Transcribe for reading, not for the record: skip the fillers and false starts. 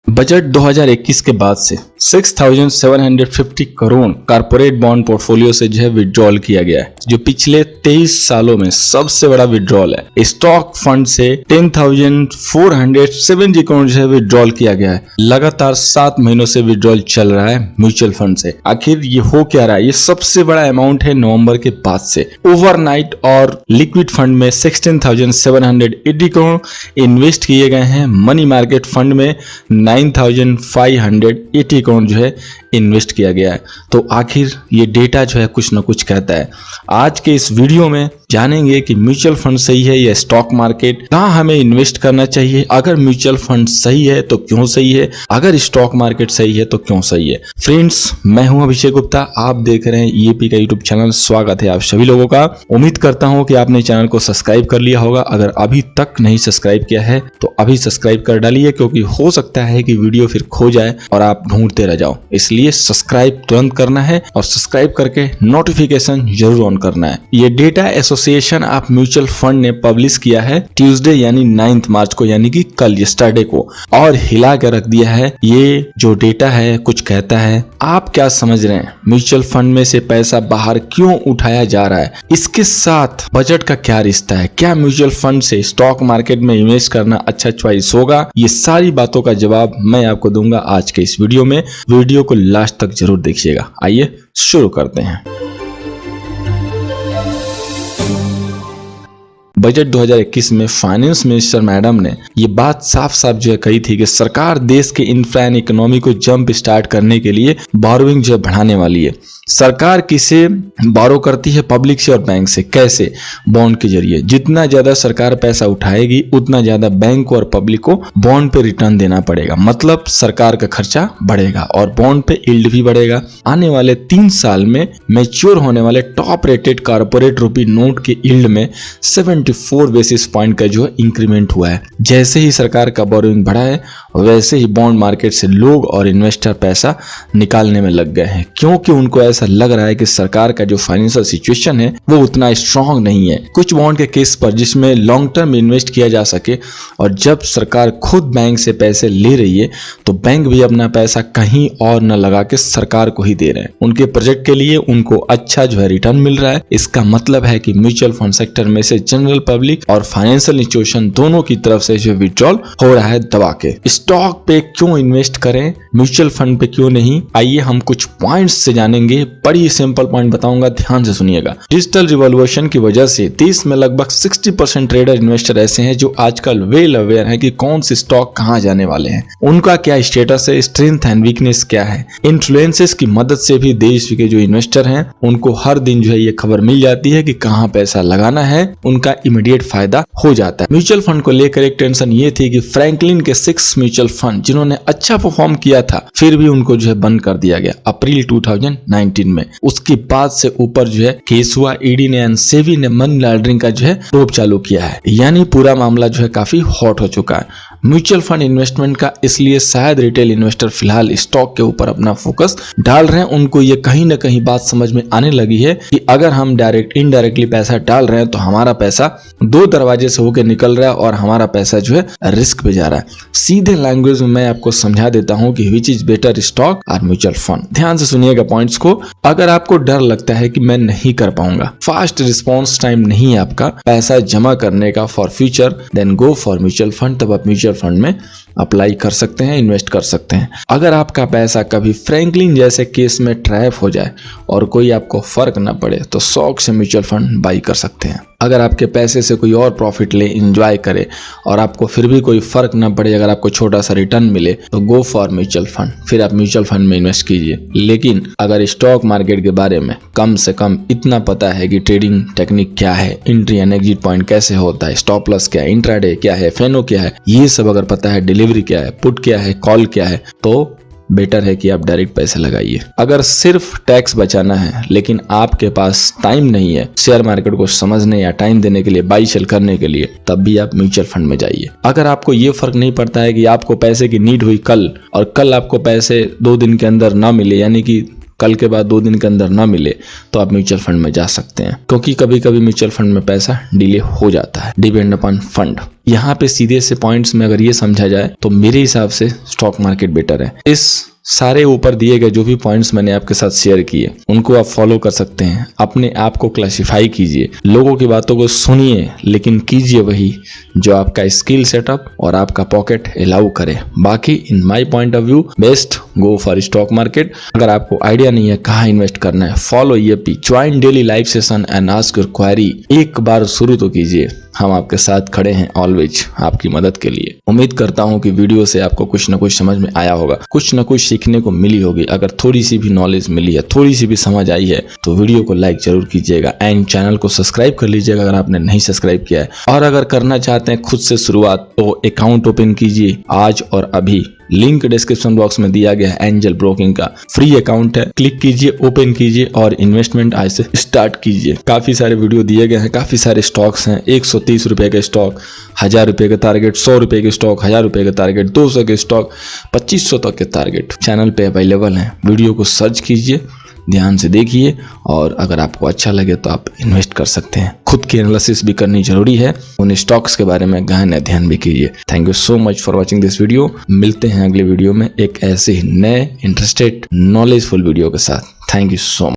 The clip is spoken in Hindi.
बजट 2021 के बाद से 6,750 करोड़ कारपोरेट बॉन्ड पोर्टफोलियो से जो है विड्रॉल किया गया है, जो पिछले 23 सालों में सबसे बड़ा विड्रॉल है। स्टॉक फंड से 10,470 करोड़ जो है विड्रॉल किया गया है। लगातार 7 महीनों से विड्रॉल चल रहा है म्यूचुअल फंड से। आखिर ये हो क्या रहा है? ये सबसे बड़ा अमाउंट है नवंबर के बाद से। ओवरनाइट और लिक्विड फंड में 16,780 करोड़ इन्वेस्ट किए गए हैं। मनी मार्केट फंड में 9,580 करोड़ जो है इन्वेस्ट किया गया है। तो आखिर ये डेटा जो है कुछ ना कुछ कहता है। आज के इस वीडियो में जानेंगे कि म्यूचुअल फंड सही है या स्टॉक मार्केट, कहाँ हमें इन्वेस्ट करना चाहिए, अगर म्यूचुअल फंड सही है तो क्यों सही है, अगर स्टॉक मार्केट सही है तो क्यों सही है। फ्रेंड्स, मैं हूं अभिषेक गुप्ता, आप देख रहे हैं ईएपी का यूट्यूब चैनल। स्वागत है आप सभी लोगों का। उम्मीद करता हूं कि आपने चैनल को सब्सक्राइब कर लिया होगा। अगर अभी तक नहीं सब्सक्राइब किया है तो अभी सब्सक्राइब कर डालिए, क्योंकि हो सकता है कि वीडियो फिर खो जाए और आप ढूंढते रह जाओ। इसलिए सब्सक्राइब तुरंत करना है और सब्सक्राइब करके नोटिफिकेशन जरूर ऑन करना है। ये data association of mutual fund ने पब्लिश किया है ट्यूसडे यानी 9 मार्च को, यानी कि कल यस्टरडे को, और हिला कर रख दिया है। ये जो डेटा है कुछ कहता है। आप क्या समझ रहे हैं? म्यूचुअल फंड में से पैसा बाहर क्यों उठाया जा रहा है? इसके साथ बजट का क्या रिश्ता है? क्या म्यूचुअल फंड से स्टॉक मार्केट में इन्वेस्ट करना अच्छा चॉइस होगा? ये सारी बातों का जवाब मैं आपको दूंगा आज के इस वीडियो में। वीडियो को लास्ट तक जरूर देखिएगा। आइए शुरू करते हैं। बजट 2021 में फाइनेंस मिनिस्टर मैडम ने ये बात साफ साफ जो है कही थी कि सरकार देश के इंफ्रा एंड इकोनॉमी को जंप स्टार्ट करने के लिए बोरोइंग जो है बढ़ाने वाली है। सरकार किसे बोरो करती है? पब्लिक से और बैंक से। कैसे? बॉन्ड के जरिए। जितना ज्यादा सरकार पैसा उठाएगी उतना ज्यादा बैंक और पब्लिक को बॉन्ड पे रिटर्न देना पड़ेगा। मतलब सरकार का खर्चा बढ़ेगा और बॉन्ड पे यील्ड भी बढ़ेगा। आने वाले 3 साल में मैच्योर होने वाले top rated corporate rupee note के यील्ड में 74 बेसिस पॉइंट का जो इंक्रीमेंट हुआ है। जैसे ही सरकार का बोरोइंग बढ़ा है वैसे ही बॉन्ड मार्केट से लोग और इन्वेस्टर पैसा निकालने में लग गए हैं, क्योंकि उनको ऐसा लग रहा है कि सरकार का जो फाइनेंशियल सिचुएशन है वो उतना स्ट्रांग नहीं है। कुछ बॉन्ड के केस पर जिसमें लॉन्ग टर्म इन्वेस्ट किया जा सके, और जब सरकार खुद बैंक से पैसे ले रही है तो बैंक भी अपना पैसा कहीं और न लगा के सरकार को ही दे रहे हैं। उनके प्रोजेक्ट के लिए उनको अच्छा जो है रिटर्न मिल रहा है। इसका मतलब है कि म्यूचुअल फंड सेक्टर में से जनरल पब्लिक और फाइनेंशियल इंस्टीट्यूशन दोनों की तरफ से जो विड्रॉल हो रहा है दबा के। स्टॉक पे क्यों इन्वेस्ट करें, म्यूचुअल फंड पे क्यों नहीं? आइए हम कुछ पॉइंट्स से जानेंगे। बड़ी सिंपल पॉइंट बताऊंगा, ध्यान से सुनिएगा। डिजिटल रिवॉल्यूशन की वजह से देश में लगभग 60% ट्रेडर इन्वेस्टर ऐसे हैं जो आजकल वेल अवेयर हैं कि कौन से स्टॉक कहां जाने वाले हैं, उनका क्या स्टेटस है, स्ट्रेंथ एंड वीकनेस क्या है। इन्फ्लुएंसेस की मदद से भी देश के जो इन्वेस्टर हैं उनको हर दिन जो है ये खबर मिल जाती है कि कहां पैसा लगाना है, उनका इमीडिएट फायदा हो जाता है। म्यूचुअल फंड को लेकर एक टेंशन ये थी कि फ्रैंकलिन के 6 म्यूचुअल फंड जिन्होंने अच्छा परफॉर्म किया था फिर भी उनको जो है बंद कर दिया गया अप्रैल 2019 में। उसके बाद से ऊपर जो है केस हुआ, ईडी ने एंड सेबी ने मनी लॉन्ड्रिंग का जो है प्रोब चालू किया है, यानी पूरा मामला जो है काफी हॉट हो चुका है म्यूचुअल फंड इन्वेस्टमेंट का। इसलिए शायद रिटेल इन्वेस्टर फिलहाल स्टॉक के ऊपर अपना फोकस डाल रहे हैं। उनको ये कहीं ना कहीं बात समझ में आने लगी है कि अगर हम डायरेक्ट इनडायरेक्टली पैसा डाल रहे हैं तो हमारा पैसा 2 दरवाजे से होकर निकल रहा है और हमारा पैसा जो है रिस्क पे जा रहा है। सीधे लैंग्वेज में मैं आपको समझा देता हूं कि विच इज बेटर, स्टॉक और म्यूचुअल फंड। ध्यान से सुनिएगा पॉइंट्स को। अगर आपको डर लगता है कि मैं नहीं कर पाऊंगा, फास्ट रिस्पॉन्स टाइम नहीं है आपका पैसा जमा करने का for future, then go for mutual fund. तब आप म्यूचुअल फंड में अप्लाई कर सकते हैं, इन्वेस्ट कर सकते हैं। अगर आपका पैसा कभी फ्रैंकलिन जैसे केस में ट्रैप हो जाए और कोई आपको फर्क ना पड़े तो शौक से म्यूचुअल फंड बाई कर सकते हैं। अगर आपके पैसे से कोई और प्रॉफिट ले, एंजॉय करे और आपको फिर भी कोई फर्क ना पड़े, अगर आपको छोटा सा रिटर्न मिले तो गो फॉर म्यूचुअल फंड, फिर आप म्यूचुअल फंड में इन्वेस्ट कीजिए। लेकिन अगर स्टॉक मार्केट के बारे में कम से कम इतना पता है कि ट्रेडिंग टेक्निक क्या है, एंट्री एंड एग्जिट पॉइंट कैसे होता है, स्टॉप लॉस क्या है, इंट्राडे क्या है, फेनो क्या है, ये सब अगर पता है, डिलीवरी क्या है, पुट क्या है, कॉल क्या है, तो बेटर है कि आप डायरेक्ट पैसे लगाइए। अगर सिर्फ टैक्स बचाना है लेकिन आपके पास टाइम नहीं है शेयर मार्केट को समझने या टाइम देने के लिए, बाई सेल करने के लिए, तब भी आप म्यूचुअल फंड में जाइए। अगर आपको ये फर्क नहीं पड़ता है कि आपको पैसे की नीड हुई कल और कल आपको पैसे 2 दिन के अंदर ना मिले, यानी कि कल के बाद 2 दिन के अंदर ना मिले तो आप म्यूचुअल फंड में जा सकते हैं, क्योंकि कभी कभी म्यूचुअल फंड में पैसा डिले हो जाता है, डिपेंड अपॉन फंड। यहाँ पे सीधे से पॉइंट्स में अगर ये समझा जाए तो मेरे हिसाब से स्टॉक मार्केट बेटर है। इस सारे ऊपर दिए गए जो भी पॉइंट्स मैंने आपके साथ शेयर किए उनको आप फॉलो कर सकते हैं, अपने आप को क्लासिफाई कीजिए, लोगों की बातों को सुनिए लेकिन कीजिए वही जो आपका स्किल सेटअप और आपका पॉकेट अलाउ करे। बाकी in my point of view best go for stock market. अगर आपको आइडिया नहीं है कहाँ इन्वेस्ट करना है, follow EAP, join daily live session and ask your query. एक बार शुरू तो कीजिए, हम आपके साथ खड़े हैं ऑलवेज आपकी मदद के लिए। उम्मीद करता हूं कि वीडियो से आपको कुछ ना कुछ समझ में आया होगा, कुछ ना कुछ सीखने को मिली होगी। अगर थोड़ी सी भी नॉलेज मिली है, थोड़ी सी भी समझ आई है तो वीडियो को लाइक जरूर कीजिएगा एंड चैनल को सब्सक्राइब कर लीजिएगा अगर आपने नहीं सब्सक्राइब किया है। और अगर करना चाहते हैं खुद से शुरुआत तो अकाउंट ओपन कीजिए आज और अभी, लिंक डिस्क्रिप्शन बॉक्स में दिया गया है। एंजल ब्रोकिंग का फ्री अकाउंट है, क्लिक कीजिए, ओपन कीजिए और इन्वेस्टमेंट आज से स्टार्ट कीजिए। काफी सारे वीडियो दिए गए हैं, काफी सारे स्टॉक्स हैं, 130 रुपए के स्टॉक, 1000 रुपए के टारगेट, 100 रुपए के स्टॉक, 1000 रुपए के टारगेट, 200 के स्टॉक, 2500 तक के टारगेट चैनल पे अवेलेबल हैं। वीडियो को सर्च कीजिए, ध्यान से देखिए और अगर आपको अच्छा लगे तो आप इन्वेस्ट कर सकते हैं। खुद की एनालिसिस भी करनी जरूरी है, उन स्टॉक्स के बारे में गहन अध्ययन भी कीजिए। Thank you so much for watching this video. मिलते हैं अगले वीडियो में एक ऐसे ही नए इंटरेस्टेड नॉलेजफुल वीडियो के साथ। Thank you so much.